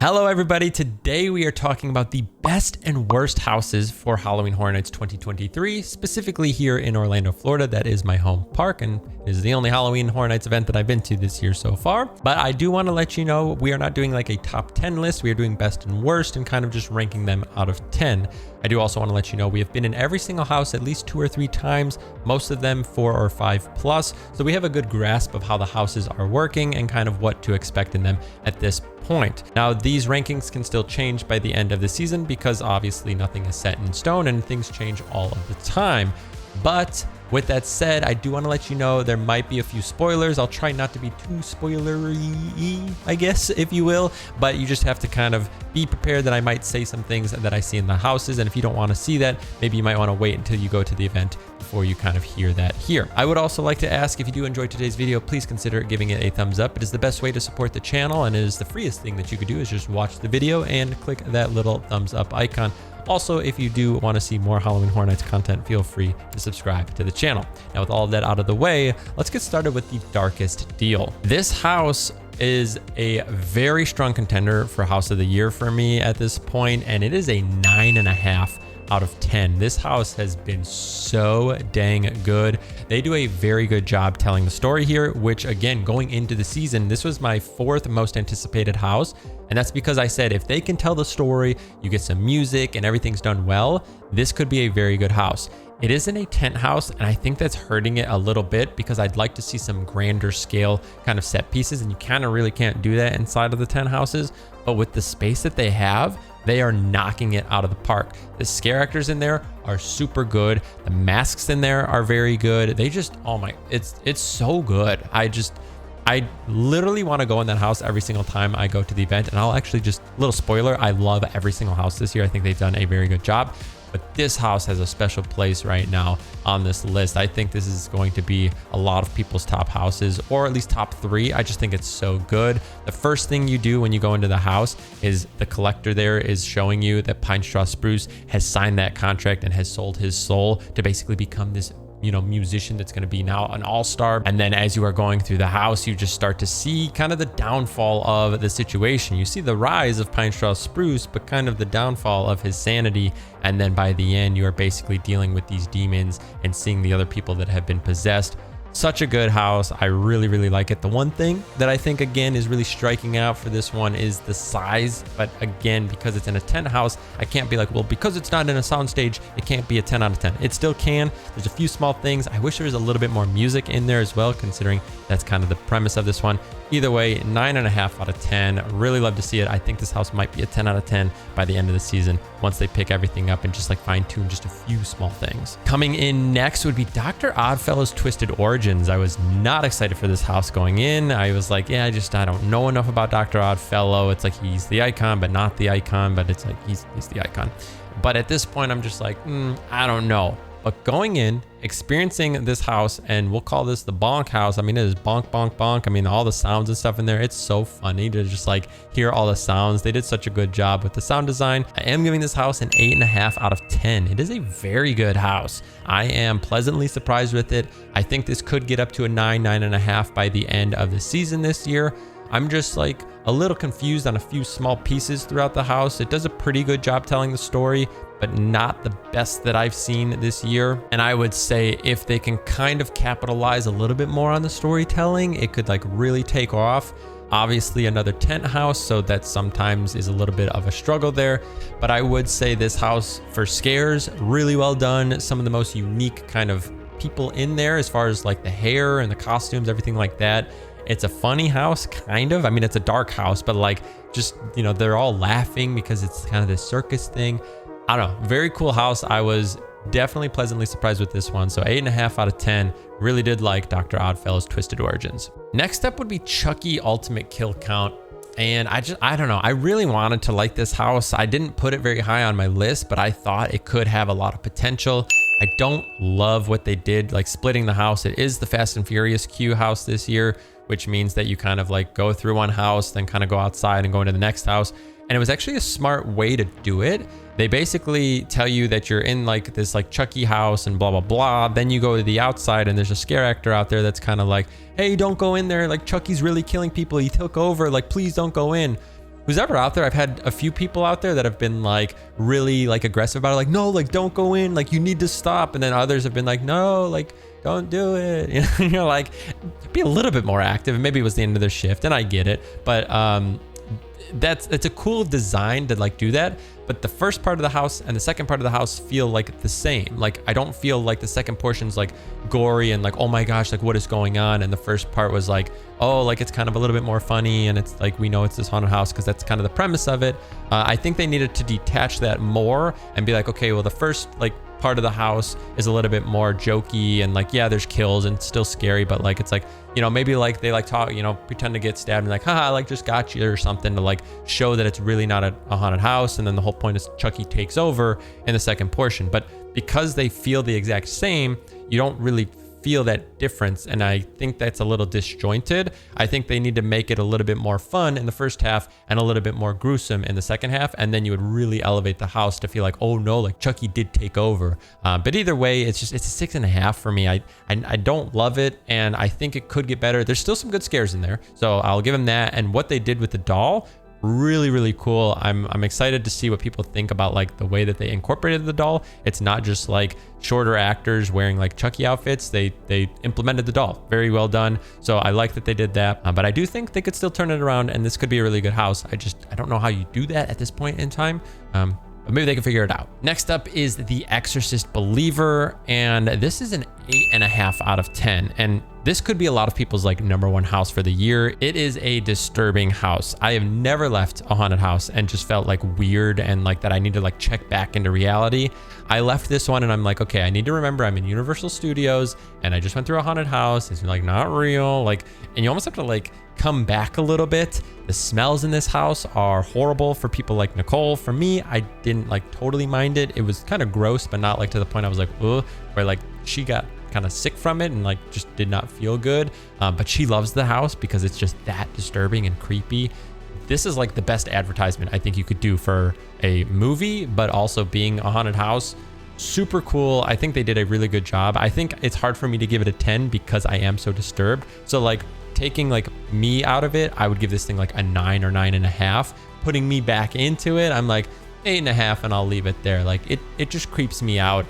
Hello everybody, today we are talking about the best and worst houses for Halloween Horror Nights 2023, specifically here in Orlando, Florida. That is my home park and is the only Halloween Horror Nights event that I've been to this year so far. But I do want to let you know we are not doing like a top 10 list, we are doing best and worst and kind of just ranking them out of 10. I do also want to let you know we have been in every single house at least 2 or 3 times, most of them 4 or 5 plus. So we have a good grasp of how the houses are working and kind of what to expect in them at this point. Now, these rankings can still change by the end of the season because obviously nothing is set in stone and things change all of the time. But with that said, I do want to let you know there might be a few spoilers. I'll try not to be too spoilery, I guess, if you will, but you just have to kind of be prepared that I might say some things that I see in the houses. And if you don't want to see that, maybe you might want to wait until you go to the event before you kind of hear that here. I would also like to ask, if you do enjoy today's video, please consider giving it a thumbs up. It is the best way to support the channel, and it is the freest thing that you could do is just watch the video and click that little thumbs up icon. Also, if you do want to see more Halloween Horror Nights content, feel free to subscribe to the channel. Now, with all of that out of the way, let's get started with the darkest deal. This house is a very strong contender for House of the Year for me at this point, and it is a 9.5 out of 10. This house has been so dang good. They do a very good job telling the story here, which again, going into the season, this was my 4th most anticipated house. And that's because I said, if they can tell the story, you get some music and everything's done well, this could be a very good house. It isn't a tent house, and I think that's hurting it a little bit because I'd like to see some grander scale kind of set pieces, and you kind of really can't do that inside of the tent houses. But with the space that they have, they are knocking it out of the park. The scare actors in there are super good. The masks in there are very good. They just, oh my, it's so good. I literally want to go in that house every single time I go to the event. And I'll actually just, little spoiler, I love every single house this year. I think they've done a very good job. But this house has a special place right now on this list. I think this is going to be a lot of people's top houses, or at least top 3. I just think it's so good. The first thing you do when you go into the house is the collector there is showing you that Pine Straw Spruce has signed that contract and has sold his soul to basically become this musician that's going to be now an all-star. And then as you are going through the house, you just start to see kind of the downfall of the situation. You see the rise of Pine Straw Spruce, but kind of the downfall of his sanity. And then by the end, you are basically dealing with these demons and seeing the other people that have been possessed. Such a good house. I really, really like it. The one thing that I think, again, is really striking out for this one is the size. But again, because it's in a tent house, I can't be like, well, because it's not in a soundstage, it can't be a 10 out of 10. It still can. There's a few small things. I wish there was a little bit more music in there as well, considering that's kind of the premise of this one. Either way, 9.5 out of 10. Really love to see it. I think this house might be a 10 out of 10 by the end of the season once they pick everything up and just like fine tune just a few small things. Coming in next would be Dr. Oddfellow's Twisted Origins. I was not excited for this house going in. I was like, yeah, I don't know enough about Dr. Oddfellow. It's like he's the icon, but not the icon, but it's like he's the icon. But at this point, I'm just like, I don't know. But going in, experiencing this house, and we'll call this the bonk house. I mean, it is bonk, bonk, bonk. I mean, all the sounds and stuff in there. It's so funny to just like hear all the sounds. They did such a good job with the sound design. I am giving this house an 8.5 out of 10. It is a very good house. I am pleasantly surprised with it. I think this could get up to a 9.5 by the end of the season this year. I'm just like a little confused on a few small pieces throughout the house. It does a pretty good job telling the story, but not the best that I've seen this year. And I would say if they can kind of capitalize a little bit more on the storytelling, it could like really take off. Obviously another tent house, so that sometimes is a little bit of a struggle there. But I would say this house for scares, really well done. Some of the most unique kind of people in there as far as like the hair and the costumes, everything like that. It's a funny house, kind of. I mean, it's a dark house, but like just, they're all laughing because it's kind of this circus thing. I don't know, very cool house. I was definitely pleasantly surprised with this one. So 8.5 out of 10. Really did like Dr. Oddfellow's Twisted Origins. Next up would be Chucky Ultimate Kill Count. And I don't know, I really wanted to like this house. I didn't put it very high on my list, but I thought it could have a lot of potential. I don't love what they did, like splitting the house. It is the Fast and Furious queue house this year, which means that you kind of like go through one house, then kind of go outside and go into the next house. And it was actually a smart way to do it. They basically tell you that you're in like this like Chucky house and blah, blah, blah. Then you go to the outside and there's a scare actor out there that's kind of like, hey, don't go in there. Like Chucky's really killing people. He took over. Like, please don't go in. who's ever out there, I've had a few people out there that have been like really like aggressive about it. Like, no, like don't go in, like you need to stop. And then others have been like, no, like don't do it. You know, you're like, be a little bit more active. And maybe it was the end of their shift, and I get it. But it's a cool design to like do that. But the first part of the house and the second part of the house feel like the same. Like I don't feel like the second portion's like gory and like, oh my gosh, like what is going on? And the first part was like, oh, like it's kind of a little bit more funny, and it's like we know it's this haunted house because that's kind of the premise of it. I think they needed to detach that more and be like, okay, well the first like part of the house is a little bit more jokey and like, yeah, there's kills and it's still scary, but like it's like, you know, maybe like they like talk, you know, pretend to get stabbed and like, haha, I like just got you or something to like show that it's really not a haunted house. And then the whole point is Chucky takes over in the second portion. But because they feel the exact same, you don't really feel that difference. And I think that's a little disjointed. I think they need to make it a little bit more fun in the first half and a little bit more gruesome in the second half. And then you would really elevate the house to feel like, oh no, like Chucky did take over. But either way, it's a 6.5 for me. I don't love it. And I think it could get better. There's still some good scares in there. So I'll give them that. And what they did with the doll, really, really cool. I'm excited to see what people think about like the way that they incorporated the doll. It's not just like shorter actors wearing like Chucky outfits. They implemented the doll very well done. So I like that they did that. But I do think they could still turn it around, and this could be a really good house. I don't know how you do that at this point in time. But maybe they can figure it out. Next up is The Exorcist Believer, and this is an 8.5 out of 10. And this could be a lot of people's like #1 house for the year. It is a disturbing house. I have never left a haunted house and just felt like weird and like that I need to like check back into reality. I left this one and I'm like, okay, I need to remember I'm in Universal Studios and I just went through a haunted house. It's like not real. Like, and you almost have to like come back a little bit. The smells in this house are horrible for people like Nicole. For me, I didn't like totally mind it. It was kind of gross, but not like to the point I was like, ugh, where like she got kind of sick from it and like just did not feel good. But she loves the house because it's just that disturbing and creepy. This is like the best advertisement I think you could do for a movie, but also being a haunted house. Super cool. I think they did a really good job. I think it's hard for me to give it a 10 because I am so disturbed. So like taking like me out of it, I would give this thing like a 9 or 9.5. Putting me back into it, I'm like 8.5 and I'll leave it there. Like it just creeps me out.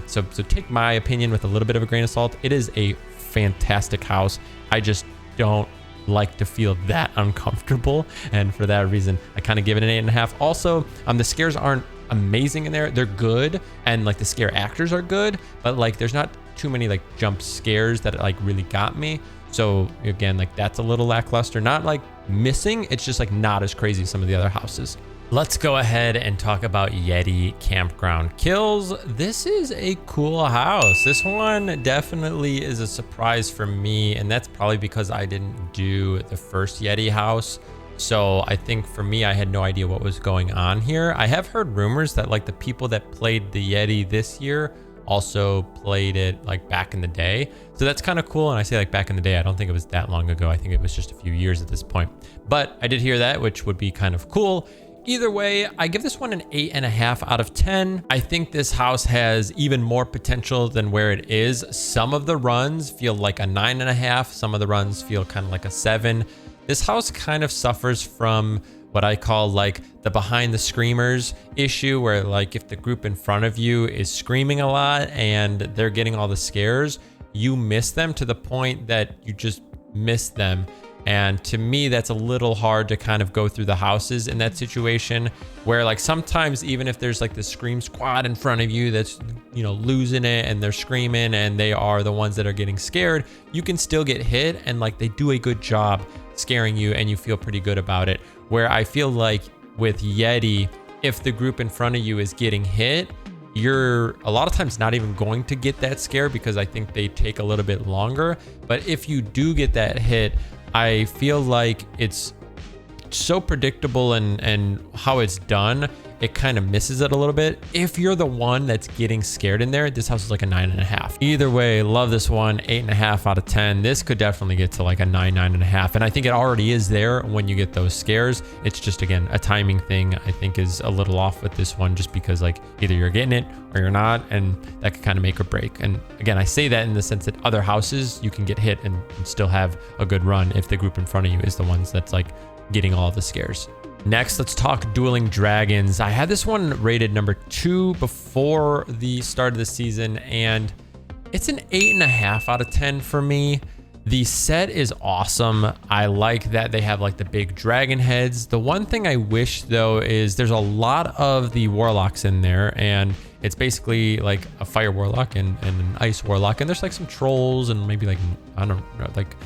So take my opinion with a little bit of a grain of salt. It is a fantastic house. I just don't like to feel that uncomfortable, and for that reason I kind of give it an 8.5. Also, the scares aren't amazing in there. They're good, and like the scare actors are good, but like there's not too many like jump scares that like really got me. So again, like that's a little lackluster. Not like missing, it's just like not as crazy as some of the other houses. Let's go ahead and talk about YETI Campground Kills. This is a cool house. This one definitely is a surprise for me, and that's probably because I didn't do the first YETI house. So I think for me, I had no idea what was going on here. I have heard rumors that like the people that played the YETI this year also played it like back in the day. So that's kind of cool. And I say like back in the day, I don't think it was that long ago. I think it was just a few years at this point. But I did hear that, which would be kind of cool. Either way, I give this one an 8.5 out of 10. I think this house has even more potential than where it is. Some of the runs feel like a 9.5. Some of the runs feel kind of like a 7. This house kind of suffers from what I call like the behind the screamers issue, where like if the group in front of you is screaming a lot and they're getting all the scares, you miss them to the point that you just miss them. And to me, that's a little hard to kind of go through the houses in that situation, where like sometimes even if there's like the scream squad in front of you that's, you know, losing it and they're screaming and they are the ones that are getting scared, you can still get hit and like they do a good job scaring you and you feel pretty good about it. Where I feel like with YETI, if the group in front of you is getting hit, you're a lot of times not even going to get that scare because I think they take a little bit longer. But if you do get that hit, I feel like it's so predictable and how it's done, it kind of misses it a little bit. If you're the one that's getting scared in there, this house is like a 9.5. Either way, love this one, 8.5 out of 10. This could definitely get to like a 9, 9.5. And I think it already is there when you get those scares. It's just, again, a timing thing I think is a little off with this one, just because like either you're getting it or you're not, and that could kind of make or break. And again, I say that in the sense that other houses you can get hit and still have a good run if the group in front of you is the ones that's like getting all the scares. Next, let's talk Dueling Dragons. I had this one rated number 2 before the start of the season, and it's an 8.5 out of 10 for me. The set is awesome. I like that they have like the big dragon heads. The one thing I wish though is there's a lot of the warlocks in there, and it's basically like a fire warlock and an ice warlock, and there's like some trolls and maybe like, I don't know, like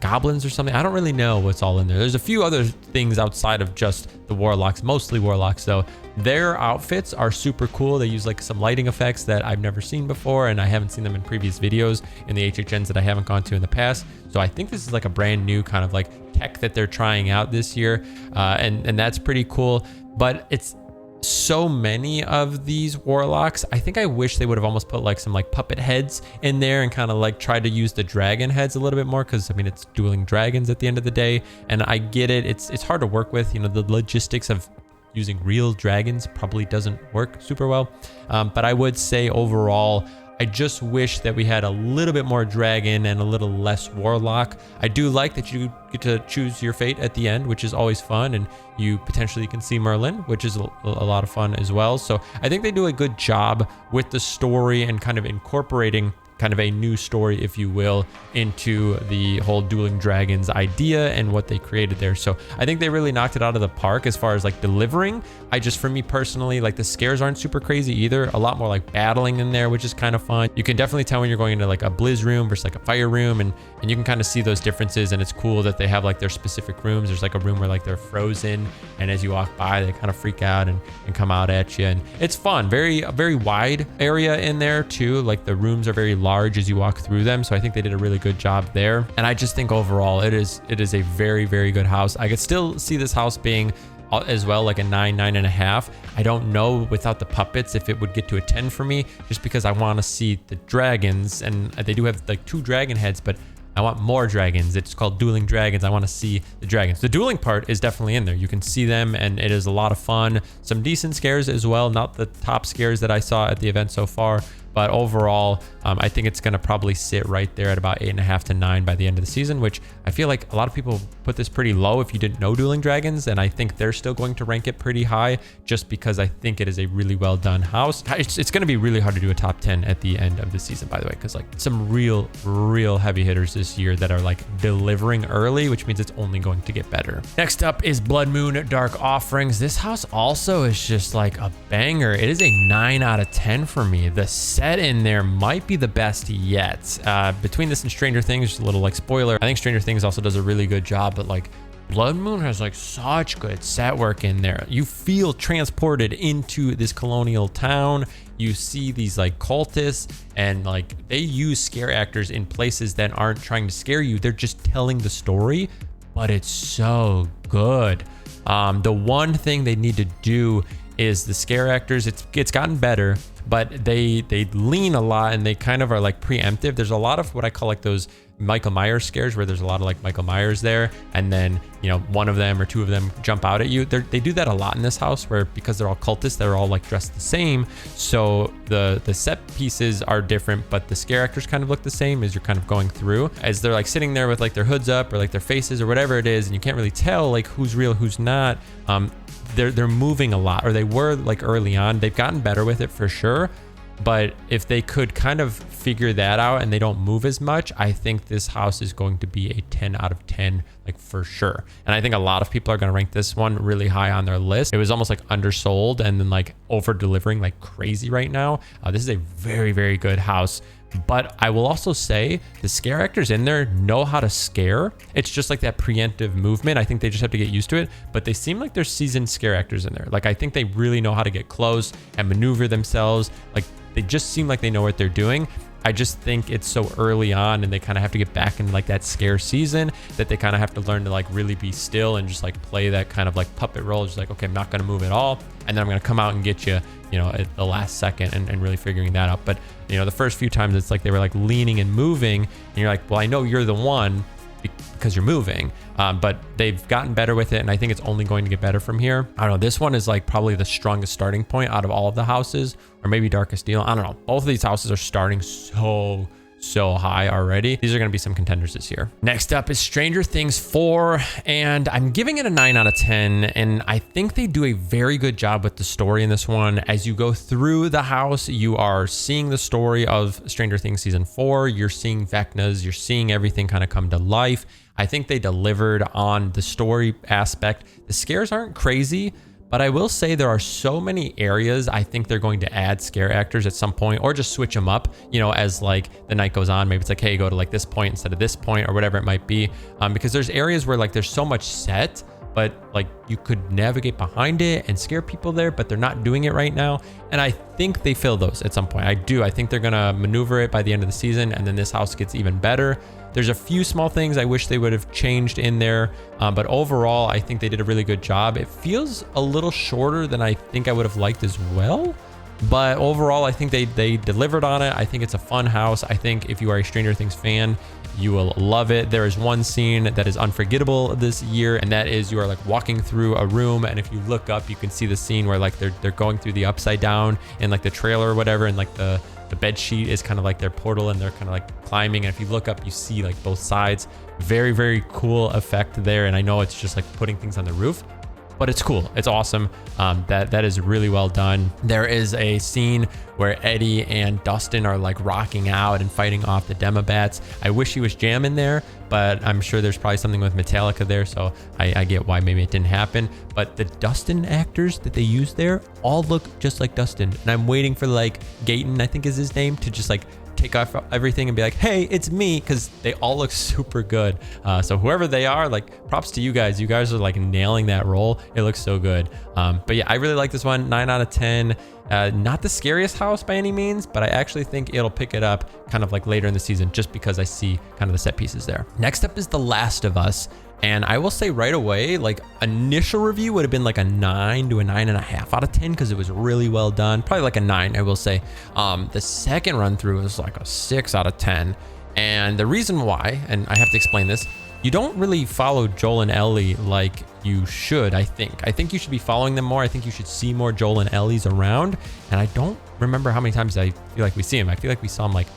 goblins or something. I don't really know what's all in there. There's a few other things outside of just the warlocks, mostly warlocks though. Their outfits are super cool. They use like some lighting effects that I've never seen before, and I haven't seen them in previous videos in the HHNs that I haven't gone to in the past. So I think this is like a brand new kind of like tech that they're trying out this year, and that's pretty cool. But it's so many of these warlocks. I think I wish they would have almost put like some like puppet heads in there and kind of like tried to use the dragon heads a little bit more, because I mean it's Dueling Dragons at the end of the day, and I get it. It's hard to work with. You know, the logistics of using real dragons probably doesn't work super well, but I would say overall I just wish that we had a little bit more dragon and a little less warlock. I do like that you get to choose your fate at the end, which is always fun, and you potentially can see Merlin, which is a lot of fun as well. So I think they do a good job with the story and kind of incorporating kind of a new story, if you will, into the whole Dueling Dragons idea and what they created there. So I think they really knocked it out of the park as far as like delivering. For me personally, like the scares aren't super crazy either. A lot more like battling in there, which is kind of fun. You can definitely tell when you're going into like a blizz room versus like a fire room, and you can kind of see those differences, and it's cool that they have like their specific rooms. There's like a room where like they're frozen, and as you walk by, they kind of freak out and come out at you, and it's fun. Very wide area in there too. Like the rooms are very large as you walk through them, so I think they did a really good job there. And I just think overall it is a very good house. I could still see this house being as well like a 9.5. I don't know without the puppets if it would get to a 10 for me, just because I want to see the dragons, and they do have like 2 dragon heads, but I want more dragons. It's called Dueling Dragons. I want to see the dragons. The dueling part is definitely in there. You can see them, and it is a lot of fun. Some decent scares as well. Not the top scares that I saw at the event so far, but overall, I think it's going to probably sit right there at about 8.5 to 9 by the end of the season, which I feel like a lot of people put this pretty low if you didn't know Dueling Dragons, and I think they're still going to rank it pretty high just because I think it is a really well done house. It's going to be really hard to do a top 10 at the end of the season, by the way, because like some real heavy hitters this year that are like delivering early, which means it's only going to get better. Next up is Blood Moon Dark Offerings. This house also is just like a banger. It is a 9 out of 10 for me. The set in there might be the best yet. Between this and Stranger Things, just a little like spoiler, I think Stranger Things also does a really good job, but like Blood Moon has like such good set work in there. You feel transported into this colonial town. You see these like cultists, and like they use scare actors in places that aren't trying to scare you. They're just telling the story, but it's so good. The one thing they need to do is the scare actors. It's gotten better, but they lean a lot, and they kind of are like preemptive. There's a lot of what I call like those Michael Myers scares, where there's a lot of like Michael Myers there, and then one of them or 2 of them jump out at you. They do that a lot in this house, where because they're all cultists, they're all like dressed the same, so the set pieces are different, but the scare actors kind of look the same as you're kind of going through, as they're like sitting there with like their hoods up or like their faces or whatever it is, and you can't really tell like who's real, who's not. They're moving a lot, or they were like early on. They've gotten better with it for sure, but if they could kind of figure that out and they don't move as much, I think this house is going to be a 10 out of 10, like for sure. And I think a lot of people are going to rank this one really high on their list. It was almost like undersold and then like over delivering like crazy right now. This is a very good house. But I will also say the scare actors in there know how to scare. It's just like that preemptive movement. I think they just have to get used to it, but they seem like they're seasoned scare actors in there. Like I think they really know how to get close and maneuver themselves. Like they just seem like they know what they're doing. I just think it's so early on, and they kind of have to get back into like that scare season, that they kind of have to learn to like really be still and just like play that kind of like puppet role. Just like, okay, I'm not going to move at all, and then I'm going to come out and get you, at the last second, and really figuring that out. But the first few times it's like they were like leaning and moving, and you're like, well, I know you're the one because you're moving, but they've gotten better with it, and I think it's only going to get better from here. I don't know, this one is like probably the strongest starting point out of all of the houses, or maybe Darkest Deal. I don't know, both of these houses are starting so high already. These are going to be some contenders this year. Next up is Stranger Things 4, and I'm giving it a 9 out of 10. And I think they do a very good job with the story in this one. As you go through the house, you are seeing the story of Stranger Things season 4. You're seeing Vecna's, you're seeing everything kind of come to life. I think they delivered on the story aspect. The scares aren't crazy, but I will say there are so many areas I think they're going to add scare actors at some point, or just switch them up, you know, as like the night goes on. Maybe it's like, hey, go to like this point instead of this point, or whatever it might be. Because there's areas where like there's so much set, but like you could navigate behind it and scare people there, but they're not doing it right now. And I think they fill those at some point. I think they're gonna maneuver it by the end of the season, and then this house gets even better. There's a few small things I wish they would have changed in there, but overall, I think they did a really good job. It feels a little shorter than I think I would have liked as well, but overall, I think they delivered on it. I think it's a fun house. I think if you are a Stranger Things fan, you will love it. There is one scene that is unforgettable this year, and that is you are like walking through a room, and if you look up, you can see the scene where like they're going through the upside down in like the trailer or whatever, and like the bed sheet is kind of like their portal, and they're kind of like climbing, and if you look up, you see like both sides. Very, very cool effect there, and I know it's just like putting things on the roof, but it's cool. It's awesome. That is really well done. There is a scene where Eddie and Dustin are like rocking out and fighting off the Demobats. I wish he was jamming there, but I'm sure there's probably something with Metallica there, so I get why maybe it didn't happen. But the Dustin actors that they used there all look just like Dustin, and I'm waiting for like Gaten, I think is his name, to just like take off everything and be like, hey, it's me, because they all look super good. So whoever they are, like, props to you guys. You guys are like nailing that role. It looks so good. But yeah, I really like this one. 9 out of 10. Not the scariest house by any means, but I actually think it'll pick it up kind of like later in the season, just because I see kind of the set pieces there. Next up is The Last of Us. And I will say right away, like initial review would have been like a 9 to a 9.5 out of 10, because it was really well done. Probably like a 9, I will say. The second run through was like a 6 out of 10. And the reason why, and I have to explain this, you don't really follow Joel and Ellie like you should, I think. I think you should be following them more. I think you should see more Joel and Ellie's around. And I don't remember how many times I feel like we see them. I feel like we saw them like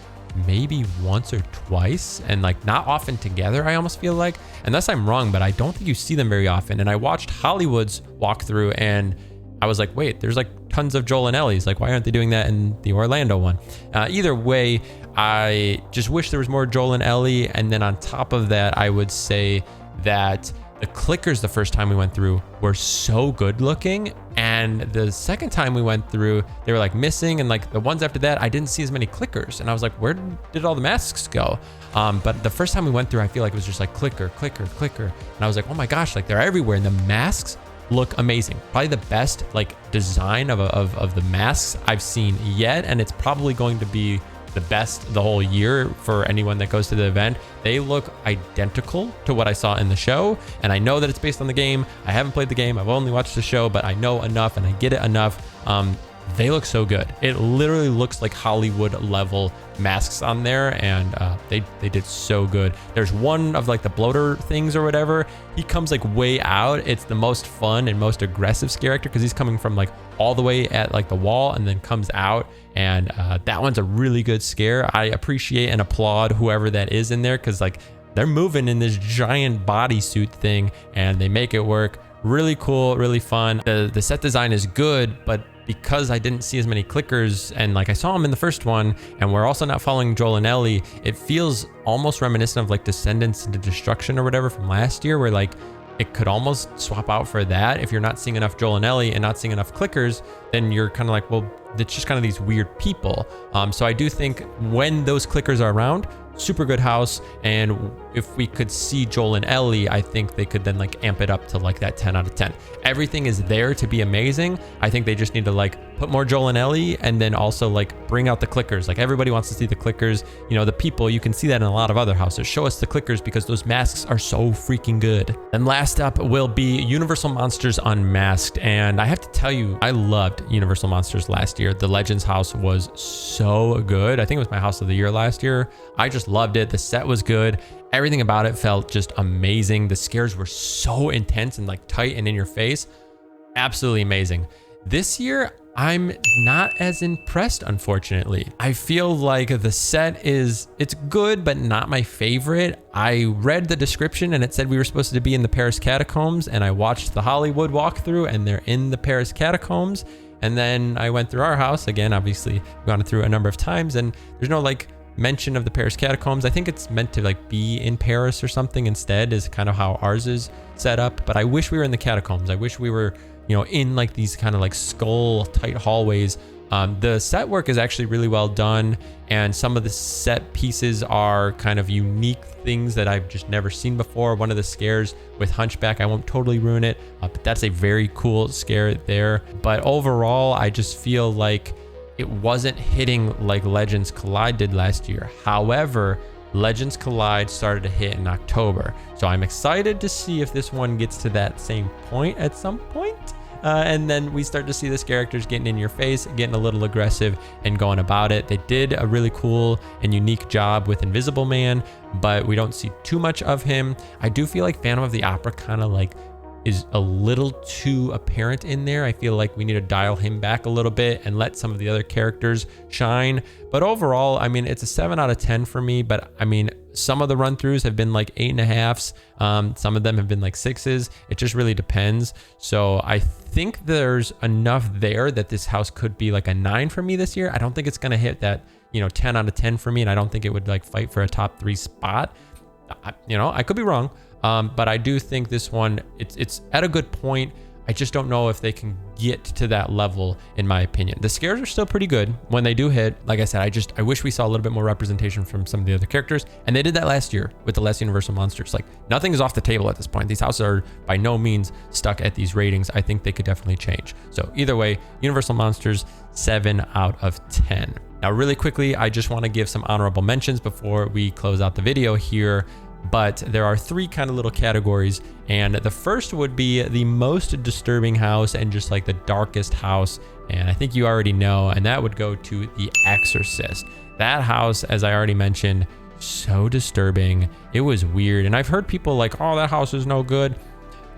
maybe once or twice, and like not often together, I almost feel like, unless I'm wrong, but I don't think you see them very often. And I watched Hollywood's walkthrough, and I was like, wait, there's like tons of Joel and Ellie's. Like, why aren't they doing that in the Orlando one? Either way, I just wish there was more Joel and Ellie. And then on top of that, I would say that the clickers the first time we went through were so good looking, and the second time we went through, they were like missing, and like the ones after that, I didn't see as many clickers, and I was like, where did all the masks go? But the first time we went through, I feel like it was just like clicker, clicker, clicker, and I was like, oh my gosh, like they're everywhere, and the masks look amazing. Probably the best like design of the masks I've seen yet, and it's probably going to be the best the whole year for anyone that goes to the event. They look identical to what I saw in the show, and I know that it's based on the game. I haven't played the game, I've only watched the show, but I know enough and I get it enough. They look so good. It literally looks like Hollywood level masks on there, and they did so good. There's one of like the bloater things or whatever. He comes like way out. It's the most fun and most aggressive scare actor, because he's coming from like all the way at like the wall and then comes out, and that one's a really good scare. I appreciate and applaud whoever that is in there, because like they're moving in this giant bodysuit thing and they make it work. Really cool, really fun. The set design is good, but because I didn't see as many clickers, and like I saw them in the first one, and we're also not following Joel and Ellie, it feels almost reminiscent of like Descendants into Destruction or whatever from last year, where like it could almost swap out for that. If you're not seeing enough Joel and Ellie and not seeing enough clickers, then you're kind of like, well, it's just kind of these weird people. So I do think when those clickers are around, super good house. And if we could see Joel and Ellie, I think they could then like amp it up to like that 10 out of 10. Everything is there to be amazing. I think they just need to like put more Joel and Ellie, and then also like bring out the clickers. Like everybody wants to see the clickers, you know, the people, you can see that in a lot of other houses. Show us the clickers, because those masks are so freaking good. And last up will be Universal Monsters Unmasked. And I have to tell you, I loved Universal Monsters last year. The Legends house was so good. I think it was my house of the year last year. I just loved it. The set was good. Everything about it felt just amazing. The scares were so intense and like tight and in your face. Absolutely amazing. This year, I'm not as impressed, unfortunately. I feel like the set it's good, but not my favorite. I read the description and it said we were supposed to be in the Paris catacombs, and I watched the Hollywood walkthrough and they're in the Paris catacombs. And then I went through our house again, obviously we've gone through a number of times, and there's no like mention of the Paris catacombs. I think it's meant to like be in Paris or something instead, is kind of how ours is set up. But I wish we were in the catacombs. I wish we were, you know, in like these kind of like skull tight hallways. The set work is actually really well done, and some of the set pieces are kind of unique things that I've just never seen before. One of the scares with Hunchback, I won't totally ruin it, but that's a very cool scare there. But overall, I just feel like it wasn't hitting like Legends Collide did last year. However, Legends Collide started to hit in October, so I'm excited to see if this one gets to that same point at some point. And then we start to see this characters getting in your face, getting a little aggressive and going about it. They did a really cool and unique job with Invisible Man, but we don't see too much of him. I do feel like Phantom of the Opera kind of like is a little too apparent in there. I feel like we need to dial him back a little bit and let some of the other characters shine. But overall, I mean, it's a 7 out of 10 for me, but I mean, some of the run throughs have been like 8.5s. Some of them have been like 6s. It just really depends. So I think there's enough there that this house could be like a 9 for me this year. I don't think it's going to hit that, you know, 10 out of 10 for me. And I don't think it would like fight for a top 3 spot. You know, I could be wrong. But I do think this one, it's at a good point. I just don't know if they can get to that level, in my opinion. The scares are still pretty good when they do hit. Like I said, I wish we saw a little bit more representation from some of the other characters. And they did that last year with the less Universal monsters. Like, nothing is off the table at this point. These houses are by no means stuck at these ratings. I think they could definitely change. So either way, Universal monsters, 7 out of 10. Now, really quickly, I just want to give some honorable mentions before we close out the video here. But there are 3 kind of little categories, and the first would be the most disturbing house and just like the darkest house, and I think you already know, and that would go to The Exorcist. That house, as I already mentioned, so disturbing. It was weird, and I've heard people like, oh, that house is no good.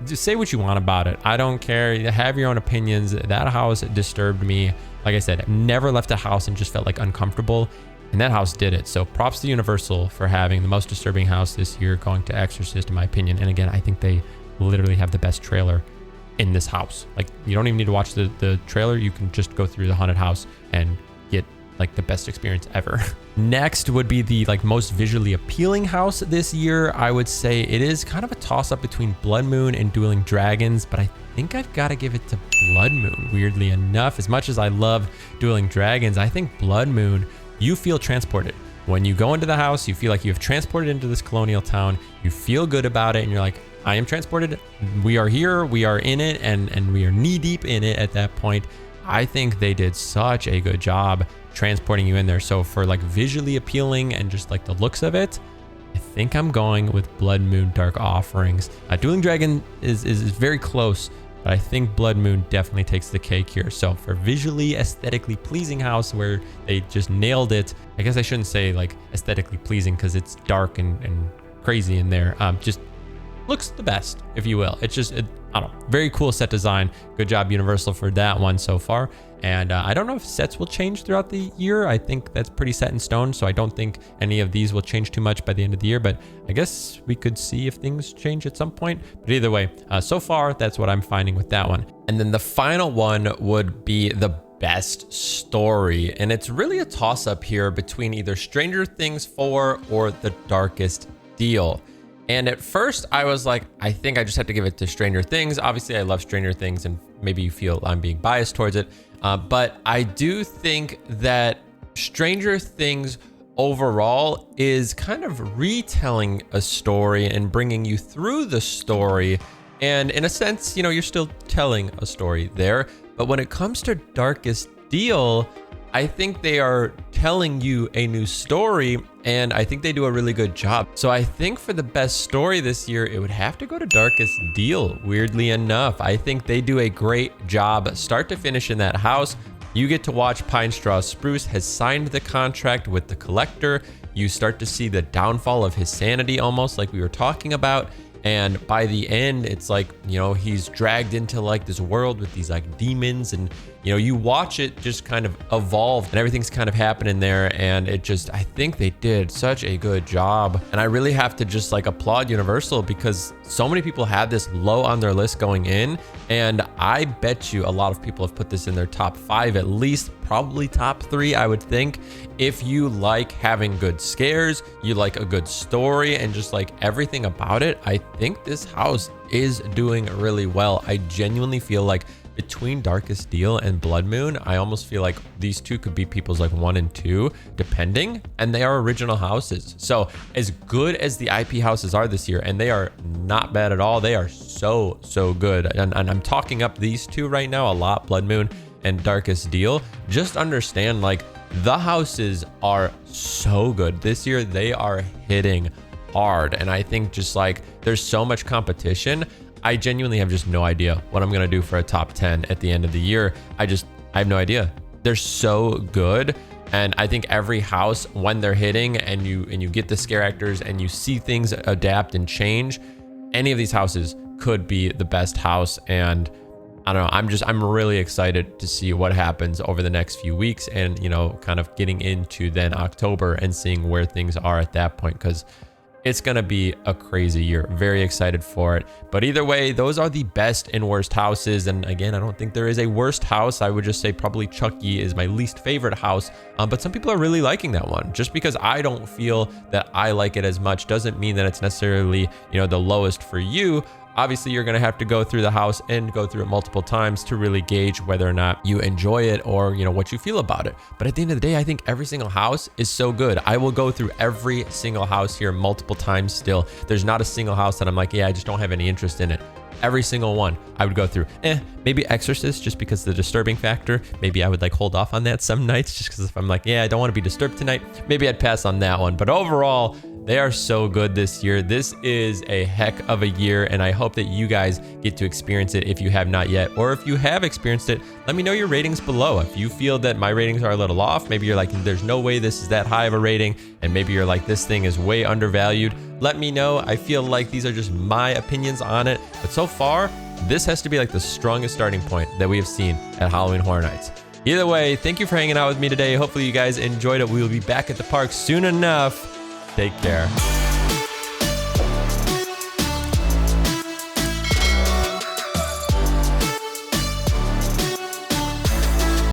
Just say what you want about it. I don't care. Have your own opinions. That house disturbed me. Like I said, I've never left a house and just felt like uncomfortable. And that house did it. So props to Universal for having the most disturbing house this year, going to Exorcist, in my opinion. And again, I think they literally have the best trailer in this house. Like, you don't even need to watch the trailer. You can just go through the haunted house and get like the best experience ever. Next would be the like most visually appealing house this year. I would say it is kind of a toss up between Blood Moon and Dueling Dragons, but I think I've got to give it to Blood Moon, weirdly enough. As much as I love Dueling Dragons, I think Blood Moon, you feel transported. When you go into the house, you feel like you've transported into this colonial town. You feel good about it, and you're like, I am transported. We are here. We are in it, and we are knee deep in it at that point. I think they did such a good job transporting you in there. So for like visually appealing and just like the looks of it, I think I'm going with Blood Moon Dark Offerings. Dueling Dragon is very close, but I think Blood Moon definitely takes the cake here. So for visually, aesthetically pleasing house where they just nailed it, I guess I shouldn't say like aesthetically pleasing because it's dark and crazy in there. Just looks the best, if you will. It's just, I don't know, very cool set design. Good job, Universal, for that one so far. And I don't know if sets will change throughout the year. I think that's pretty set in stone, so I don't think any of these will change too much by the end of the year, but I guess we could see if things change at some point. But either way, so far, that's what I'm finding with that one. And then the final one would be the best story, and it's really a toss-up here between either Stranger Things 4 or The Darkest Deal. And at first I was like, I think I just have to give it to Stranger Things. Obviously I love Stranger Things, and maybe you feel I'm being biased towards it. But I do think that Stranger Things overall is kind of retelling a story and bringing you through the story. And in a sense, you know, you're still telling a story there. But when it comes to Darkest Deal, I think they are telling you a new story, and I think they do a really good job. So I think for the best story this year, it would have to go to Darkest Deal, weirdly enough. I think they do a great job start to finish in that house. You get to watch Pine Straw Spruce has signed the contract with the Collector. You start to see the downfall of his sanity, almost like we were talking about. And by the end, it's like, you know, he's dragged into like this world with these like demons, and you know, you watch it just kind of evolve and everything's kind of happening there. And it just, I think they did such a good job. And I really have to just like applaud Universal, because so many people had this low on their list going in. And I bet you a lot of people have put this in their top 5, at least, probably top 3, I would think. If you like having good scares, you like a good story, and just like everything about it, I think this house is doing really well. I genuinely feel like between Darkest Deal and Blood Moon, I almost feel like these two could be people's like 1 and 2, depending, and they are original houses. So as good as the IP houses are this year, and they are not bad at all, they are so good. And I'm talking up these two right now a lot, Blood Moon and Darkest Deal. Just understand, like, the houses are so good this year. They are hitting hard, and I think just like there's so much competition, I genuinely have just no idea what I'm gonna do for a top 10 at the end of the year. I have no idea. They're so good, and I think every house, when they're hitting and you get the scare actors and you see things adapt and change, any of these houses could be the best house. And I don't know, I'm really excited to see what happens over the next few weeks, and you know, kind of getting into then October and seeing where things are at that point, because it's going to be a crazy year. Very excited for it. But either way, those are the best and worst houses. And again, I don't think there is a worst house. I would just say probably Chucky is my least favorite house. But some people are really liking that one. Just because I don't feel that I like it as much doesn't mean that it's necessarily, you know, the lowest for you. Obviously, you're going to have to go through the house and go through it multiple times to really gauge whether or not you enjoy it, or, you know, what you feel about it. But at the end of the day, I think every single house is so good. I will go through every single house here multiple times still. There's not a single house that I'm like, yeah, I just don't have any interest in it. Every single one I would go through. Maybe Exorcist, just because of the disturbing factor. Maybe I would like hold off on that some nights, just because if I'm like, yeah, I don't want to be disturbed tonight, maybe I'd pass on that one. But overall, they are so good this year. This is a heck of a year, and I hope that you guys get to experience it if you have not yet. Or if you have experienced it, let me know your ratings below. If you feel that my ratings are a little off, maybe you're like, there's no way this is that high of a rating, and maybe you're like, this thing is way undervalued, let me know. I feel like these are just my opinions on it, but so far, this has to be like the strongest starting point that we have seen at Halloween Horror Nights. Either way, thank you for hanging out with me today. Hopefully you guys enjoyed it. We will be back at the park soon enough. Take care.